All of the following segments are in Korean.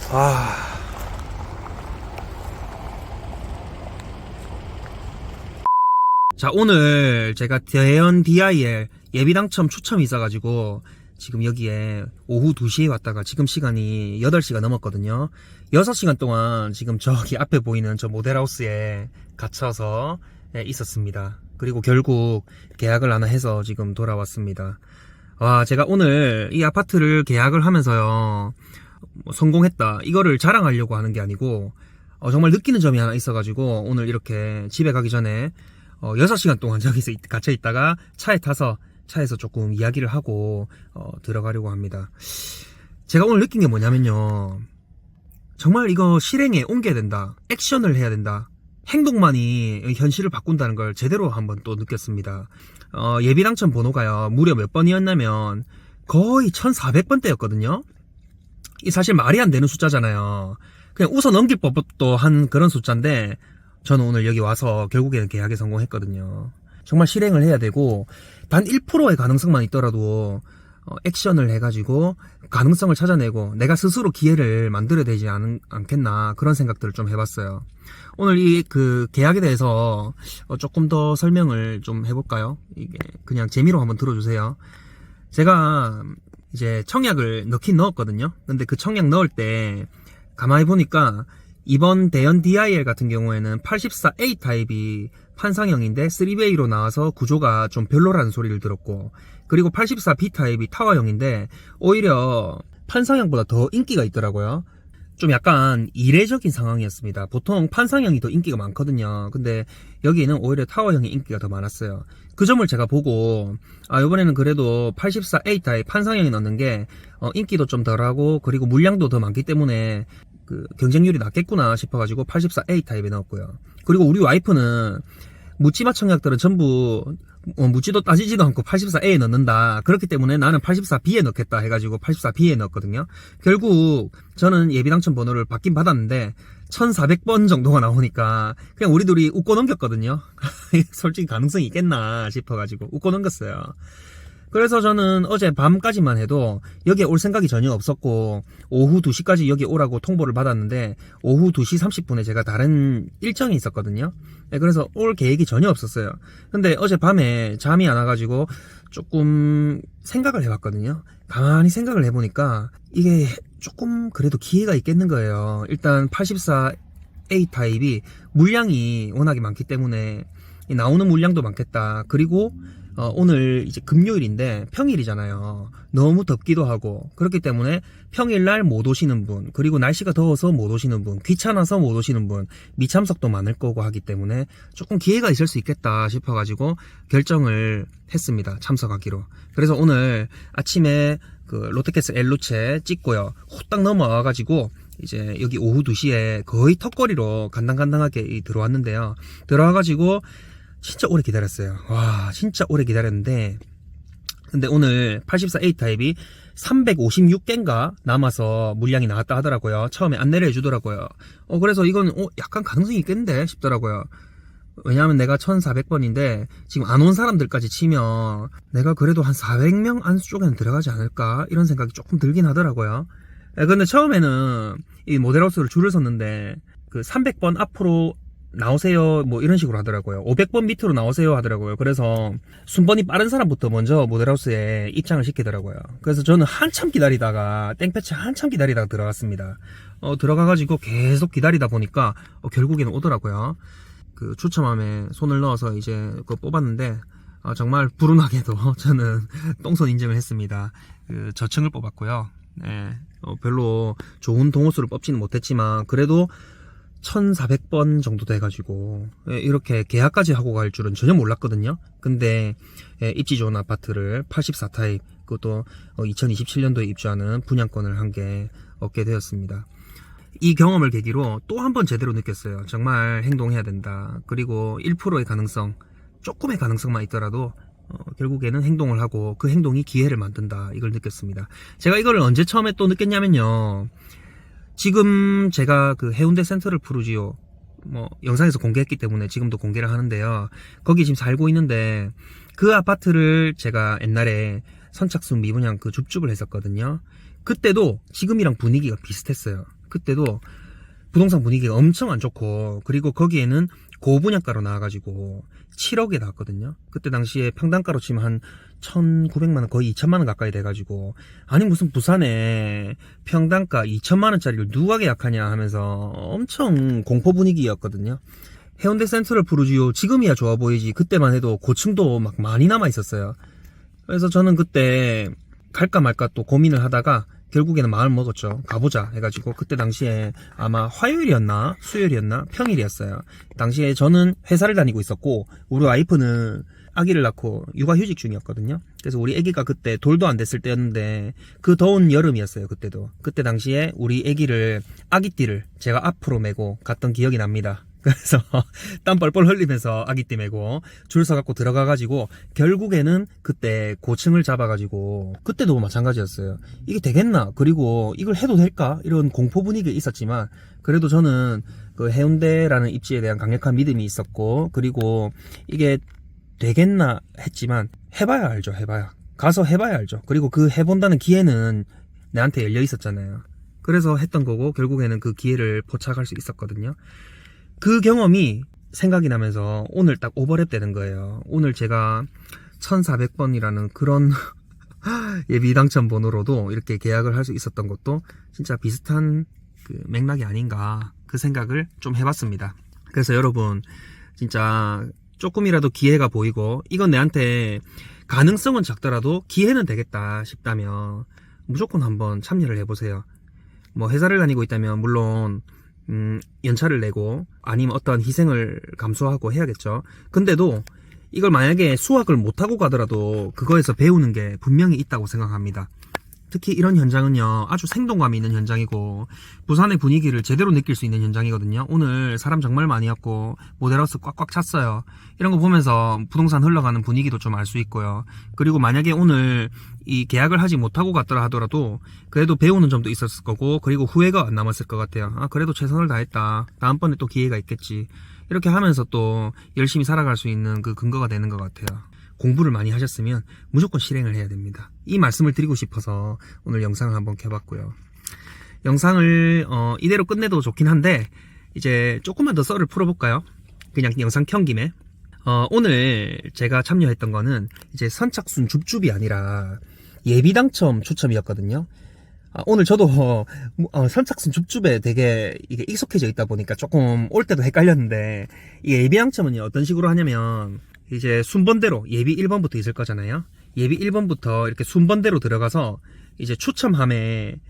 아, 자, 오늘 제가 대연 DIL 예비 당첨 추첨이 있어가지고 지금 여기에 오후 2시에 왔다가 지금 시간이 8시가 넘었거든요. 6시간 동안 지금 저기 앞에 보이는 저 모델하우스에 갇혀서 있었습니다. 그리고 결국 계약을 하나 해서 지금 돌아왔습니다. 와, 제가 오늘 이 아파트를 계약을 하면서요, 성공했다, 이거를 자랑하려고 하는 게 아니고 정말 느끼는 점이 하나 있어가지고 오늘 이렇게 집에 가기 전에 6시간 동안 저기서 갇혀 있다가 차에 타서 차에서 조금 이야기를 하고 들어가려고 합니다. 제가 오늘 느낀 게 뭐냐면요, 정말 이거 실행에 옮겨야 된다, 액션을 해야 된다, 행동만이 현실을 바꾼다는 걸 제대로 한번 또 느꼈습니다. 예비 당첨 번호가요, 무려 몇 번이었냐면 거의 1400번대였거든요. 이 사실 말이 안 되는 숫자잖아요. 그냥 웃어 넘길 법도 한 그런 숫자인데 저는 오늘 여기 와서 결국에는 계약에 성공했거든요. 정말 실행을 해야 되고 단 1%의 가능성만 있더라도 액션을 해가지고 가능성을 찾아내고 내가 스스로 기회를 만들어야 되지 않겠나, 그런 생각들을 좀 해봤어요. 오늘 이 계약에 대해서 조금 더 설명을 좀 해볼까요? 이게 그냥 재미로 한번 들어주세요. 제가 이제 청약을 넣긴 넣었거든요. 근데 그 청약 넣을 때 가만히 보니까 이번 대연 DIL 같은 경우에는 84A 타입이 판상형인데 3웨이로 나와서 구조가 좀 별로라는 소리를 들었고, 그리고 84B 타입이 타워형인데 오히려 판상형보다 더 인기가 있더라고요. 좀 약간 이례적인 상황이었습니다. 보통 판상형이 더 인기가 많거든요. 근데 여기는 오히려 타워형의 인기가 더 많았어요. 그 점을 제가 보고 이번에는 그래도 84A 타입 판상형이 넣는 게 인기도 좀 덜하고 그리고 물량도 더 많기 때문에 경쟁률이 낮겠구나 싶어가지고 84A 타입에 넣었고요. 그리고 우리 와이프는 묻지마 청약들은 전부 묻지도 따지지도 않고 84A에 넣는다, 그렇기 때문에 나는 84B에 넣겠다 해가지고 84B에 넣었거든요. 결국 저는 예비당첨 번호를 받긴 받았는데 1400번 정도가 나오니까 그냥 우리 둘이 웃고 넘겼거든요. 솔직히 가능성이 있겠나 싶어가지고 웃고 넘겼어요. 그래서 저는 어제 밤까지만 해도 여기에 올 생각이 전혀 없었고 오후 2시까지 여기 오라고 통보를 받았는데 오후 2시 30분에 제가 다른 일정이 있었거든요. 그래서 올 계획이 전혀 없었어요. 근데 어제 밤에 잠이 안 와가지고 조금 생각을 해봤거든요. 가만히 생각을 해보니까 이게 조금 그래도 기회가 있겠는 거예요. 일단 84A 타입이 물량이 워낙에 많기 때문에 나오는 물량도 많겠다. 그리고 오늘 이제 금요일인데 평일이잖아요. 너무 덥기도 하고 그렇기 때문에 평일날 못 오시는 분, 그리고 날씨가 더워서 못 오시는 분, 귀찮아서 못 오시는 분, 미참석도 많을 거고 하기 때문에 조금 기회가 있을 수 있겠다 싶어가지고 결정을 했습니다. 참석하기로. 그래서 오늘 아침에 롯데캐슬 엘루체 찍고요, 후딱 넘어와가지고 이제 여기 오후 2시에 거의 턱걸이로 간당간당하게 들어왔는데요. 들어와가지고 진짜 오래 기다렸어요. 와, 진짜 오래 기다렸는데, 근데 오늘 84A 타입이 356개인가 남아서 물량이 나왔다 하더라고요. 처음에 안내를 해주더라고요. 그래서 이건 약간 가능성이 있겠는데 싶더라고요. 왜냐하면 내가 1400번인데 지금 안 온 사람들까지 치면 내가 그래도 한 400명 안쪽에는 들어가지 않을까, 이런 생각이 조금 들긴 하더라고요. 근데 처음에는 이 모델하우스를 줄을 섰는데 300번 앞으로 나오세요 뭐 이런 식으로 하더라고요. 500번 밑으로 나오세요 하더라고요. 그래서 순번이 빠른 사람부터 먼저 모델하우스에 입장을 시키더라고요. 그래서 저는 한참 기다리다가 땡볕에 한참 기다리다가 들어갔습니다. 들어가가지고 계속 기다리다 보니까 결국에는 오더라고요. 추첨함에 손을 넣어서 이제 그거 뽑았는데 정말 불운하게도 저는 똥손 인증을 했습니다. 저층을 뽑았고요. 네, 별로 좋은 동호수를 뽑지는 못했지만 그래도 1400번 정도 돼가지고 이렇게 계약까지 하고 갈 줄은 전혀 몰랐거든요. 근데 입지 좋은 아파트를 84 타입, 그것도 2027년도에 입주하는 분양권을 한 개 얻게 되었습니다. 이 경험을 계기로 또 한 번 제대로 느꼈어요. 정말 행동해야 된다. 그리고 1%의 가능성, 조금의 가능성만 있더라도 결국에는 행동을 하고 그 행동이 기회를 만든다, 이걸 느꼈습니다. 제가 이걸 언제 처음에 또 느꼈냐면요, 지금 제가 해운대 센트럴 푸르지오 영상에서 공개했기 때문에 지금도 공개를 하는데요, 거기 지금 살고 있는데 그 아파트를 제가 옛날에 선착순 미분양 줍줍을 했었거든요. 그때도 지금이랑 분위기가 비슷했어요. 그때도 부동산 분위기가 엄청 안 좋고, 그리고 거기에는 고분양가로 나와가지고 7억에 나왔거든요. 그때 당시에 평당가로 치면 한 1,900만원, 거의 2천만원 가까이 돼가지고, 아니 무슨 부산에 평당가 2천만원짜리를 누가 계약하냐 하면서 엄청 공포 분위기였거든요. 해운대 센트럴 푸르지오 지금이야 좋아 보이지, 그때만 해도 고층도 막 많이 남아 있었어요. 그래서 저는 그때 갈까 말까 또 고민을 하다가 결국에는 마음을 먹었죠. 가보자 해가지고, 그때 당시에 아마 화요일이었나 수요일이었나 평일이었어요. 당시에 저는 회사를 다니고 있었고, 우리 와이프는 아기를 낳고 육아휴직 중이었거든요. 그래서 우리 아기가 그때 돌도 안 됐을 때였는데, 그 더운 여름이었어요. 그때도. 그때 당시에 우리 아기를, 아기띠를 제가 앞으로 메고 갔던 기억이 납니다. 그래서 땀 뻘뻘 흘리면서 아기띠 메고 줄 서갖고 들어가가지고, 결국에는 그때 고층을 잡아가지고, 그때도 마찬가지였어요. 이게 되겠나? 그리고 이걸 해도 될까? 이런 공포 분위기가 있었지만, 그래도 저는 그 해운대라는 입지에 대한 강력한 믿음이 있었고, 그리고 이게 되겠나 했지만, 해봐야 알죠. 해봐야. 가서 해봐야 알죠. 그리고 그 해본다는 기회는 내한테 열려 있었잖아요. 그래서 했던 거고, 결국에는 그 기회를 포착할 수 있었거든요. 그 경험이 생각이 나면서 오늘 딱 오버랩 되는 거예요. 오늘 제가 1400번이라는 그런 예비 당첨 번호로도 이렇게 계약을 할 수 있었던 것도 진짜 비슷한 그 맥락이 아닌가, 그 생각을 좀 해봤습니다. 그래서 여러분, 진짜 조금이라도 기회가 보이고, 이건 내한테 가능성은 작더라도 기회는 되겠다 싶다면 무조건 한번 참여를 해보세요. 뭐 회사를 다니고 있다면 물론 연차를 내고 아니면 어떠한 희생을 감수하고 해야겠죠. 근데도 이걸 만약에 수학을 못하고 가더라도 그거에서 배우는 게 분명히 있다고 생각합니다. 특히 이런 현장은요, 아주 생동감이 있는 현장이고, 부산의 분위기를 제대로 느낄 수 있는 현장이거든요. 오늘 사람 정말 많이 왔고, 모델하우스 꽉꽉 찼어요. 이런 거 보면서 부동산 흘러가는 분위기도 좀 알 수 있고요. 그리고 만약에 오늘 이 계약을 하지 못하고 갔더라 하더라도 그래도 배우는 점도 있었을 거고, 그리고 후회가 안 남았을 것 같아요. 아, 그래도 최선을 다했다, 다음번에 또 기회가 있겠지, 이렇게 하면서 또 열심히 살아갈 수 있는 그 근거가 되는 것 같아요. 공부를 많이 하셨으면 무조건 실행을 해야 됩니다. 이 말씀을 드리고 싶어서 오늘 영상을 한번 켜봤고요. 영상을 이대로 끝내도 좋긴 한데, 이제 조금만 더 썰을 풀어볼까요? 그냥 영상 켠 김에. 오늘 제가 참여했던 거는 이제 선착순 줍줍이 아니라 예비당첨 추첨이었거든요. 오늘 저도 선착순 줍줍에 되게 이게 익숙해져 있다 보니까 조금 올 때도 헷갈렸는데, 이 예비당첨은 어떤 식으로 하냐면, 이제 순번대로 예비 1번부터 있을 거잖아요. 예비 1번부터 이렇게 순번대로 들어가서 이제 추첨함에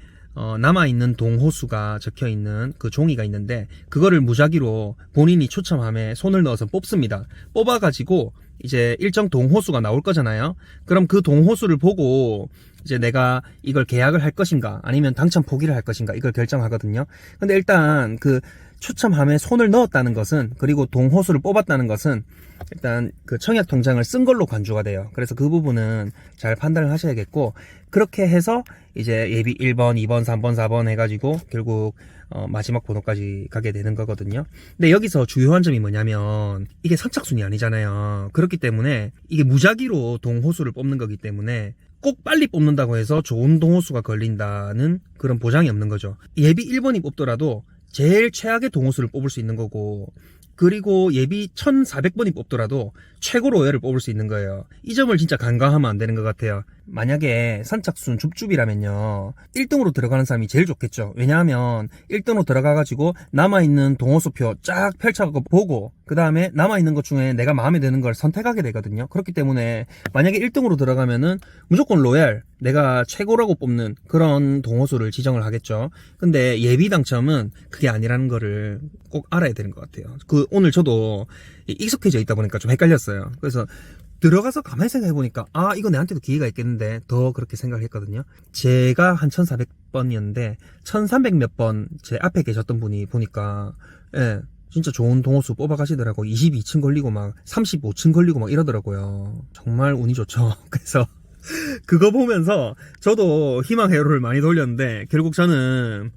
남아있는 동호수가 적혀있는 그 종이가 있는데, 그거를 무작위로 본인이 추첨함에 손을 넣어서 뽑습니다. 뽑아가지고 이제 일정 동호수가 나올 거잖아요. 그럼 그 동호수를 보고 이제 내가 이걸 계약을 할 것인가 아니면 당첨 포기를 할 것인가, 이걸 결정하거든요. 근데 일단 그 추첨함에 손을 넣었다는 것은, 그리고 동호수를 뽑았다는 것은 일단 그 청약 통장을 쓴 걸로 간주가 돼요. 그래서 그 부분은 잘 판단을 하셔야겠고, 그렇게 해서 이제 예비 1번, 2번, 3번, 4번 해가지고 결국 마지막 번호까지 가게 되는 거거든요. 근데 여기서 주요한 점이 뭐냐면, 이게 선착순이 아니잖아요. 그렇기 때문에 이게 무작위로 동호수를 뽑는 거기 때문에 꼭 빨리 뽑는다고 해서 좋은 동호수가 걸린다는 그런 보장이 없는 거죠. 예비 1번이 뽑더라도 제일 최악의 동호수를 뽑을 수 있는 거고, 그리고 예비 1400번이 뽑더라도 최고로 오해를 뽑을 수 있는 거예요. 이 점을 진짜 간과하면 안 되는 것 같아요. 만약에 선착순 줍줍이라면요, 1등으로 들어가는 사람이 제일 좋겠죠. 왜냐하면 1등으로 들어가가지고 남아있는 동호수표 쫙 펼쳐갖고 보고, 그 다음에 남아있는 것 중에 내가 마음에 드는 걸 선택하게 되거든요. 그렇기 때문에 만약에 1등으로 들어가면은 무조건 로얄, 내가 최고라고 뽑는 그런 동호수를 지정을 하겠죠. 근데 예비 당첨은 그게 아니라는 거를 꼭 알아야 되는 것 같아요. 오늘 저도 익숙해져 있다 보니까 좀 헷갈렸어요. 그래서 들어가서 가만히 생각해보니까, 아, 이거 내한테도 기회가 있겠는데, 더 그렇게 생각을 했거든요. 제가 한 1400번이었는데 1300 몇 번 제 앞에 계셨던 분이 보니까, 예, 진짜 좋은 동호수 뽑아가시더라고. 22층 걸리고 막 35층 걸리고 막 이러더라고요. 정말 운이 좋죠. 그래서 그거 보면서 저도 희망 회로를 많이 돌렸는데, 결국 저는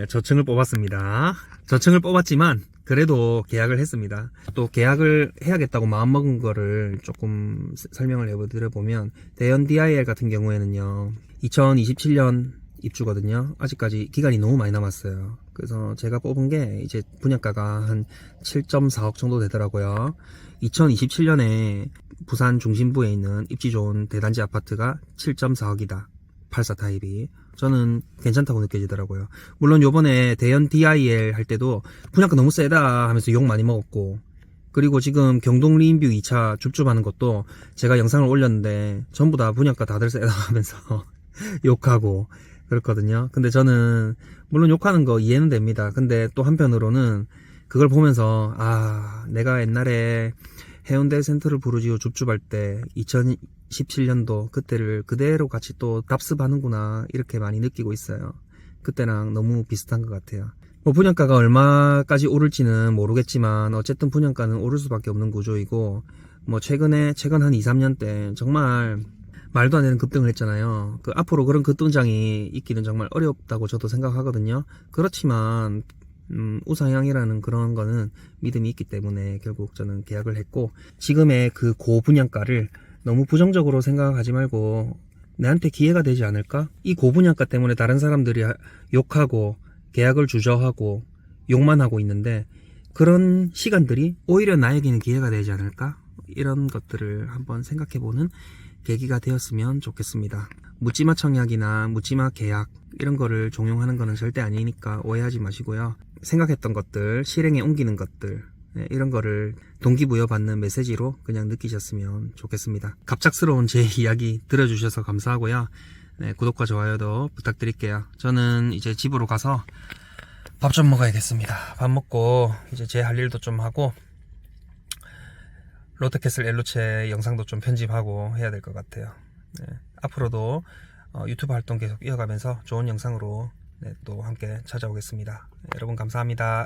저층을 뽑았습니다. 저층을 뽑았지만 그래도 계약을 했습니다. 또 계약을 해야겠다고 마음먹은 거를 조금 설명을 해드려보면, 대연 DIL 같은 경우에는요, 2027년 입주거든요. 아직까지 기간이 너무 많이 남았어요. 그래서 제가 뽑은 게 이제 분양가가 한 7.4억 정도 되더라고요. 2027년에 부산 중심부에 있는 입지 좋은 대단지 아파트가 7.4억이다. 84 타입이. 저는 괜찮다고 느껴지더라고요. 물론 요번에 대연 DIL 할 때도 분양가 너무 세다 하면서 욕 많이 먹었고, 그리고 지금 경동 리인뷰 2차 줍줍하는 것도 제가 영상을 올렸는데 전부 다 분양가 다들 세다 하면서 욕하고 그렇거든요. 근데 저는 물론 욕하는 거 이해는 됩니다. 근데 또 한편으로는 그걸 보면서 내가 옛날에 해운대 센트럴 부르지오 줍줍할 때 2017년도 그때를 그대로 같이 또 답습하는구나 이렇게 많이 느끼고 있어요. 그때랑 너무 비슷한 것 같아요. 뭐 분양가가 얼마까지 오를지는 모르겠지만 어쨌든 분양가는 오를 수밖에 없는 구조이고, 뭐 최근 한 2, 3년 때 정말 말도 안 되는 급등을 했잖아요. 앞으로 그런 급등장이 있기는 정말 어렵다고 저도 생각하거든요. 그렇지만 우상향이라는 그런 거는 믿음이 있기 때문에 결국 저는 계약을 했고, 지금의 그 고분양가를 너무 부정적으로 생각하지 말고 내한테 기회가 되지 않을까? 이 고분양가 때문에 다른 사람들이 욕하고 계약을 주저하고 욕만 하고 있는데 그런 시간들이 오히려 나에게는 기회가 되지 않을까? 이런 것들을 한번 생각해보는 계기가 되었으면 좋겠습니다. 묻지마 청약이나 묻지마 계약 이런 거를 종용하는 거는 절대 아니니까 오해하지 마시고요. 생각했던 것들, 실행에 옮기는 것들, 이런 거를 동기부여받는 메시지로 그냥 느끼셨으면 좋겠습니다. 갑작스러운 제 이야기 들어주셔서 감사하고요. 구독과 좋아요도 부탁드릴게요. 저는 이제 집으로 가서 밥 좀 먹어야겠습니다. 밥 먹고 이제 제 할 일도 좀 하고 롯데캐슬 엘루체 영상도 좀 편집하고 해야 될 것 같아요. 앞으로도 유튜브 활동 계속 이어가면서 좋은 영상으로 또 함께 찾아오겠습니다. 여러분 감사합니다.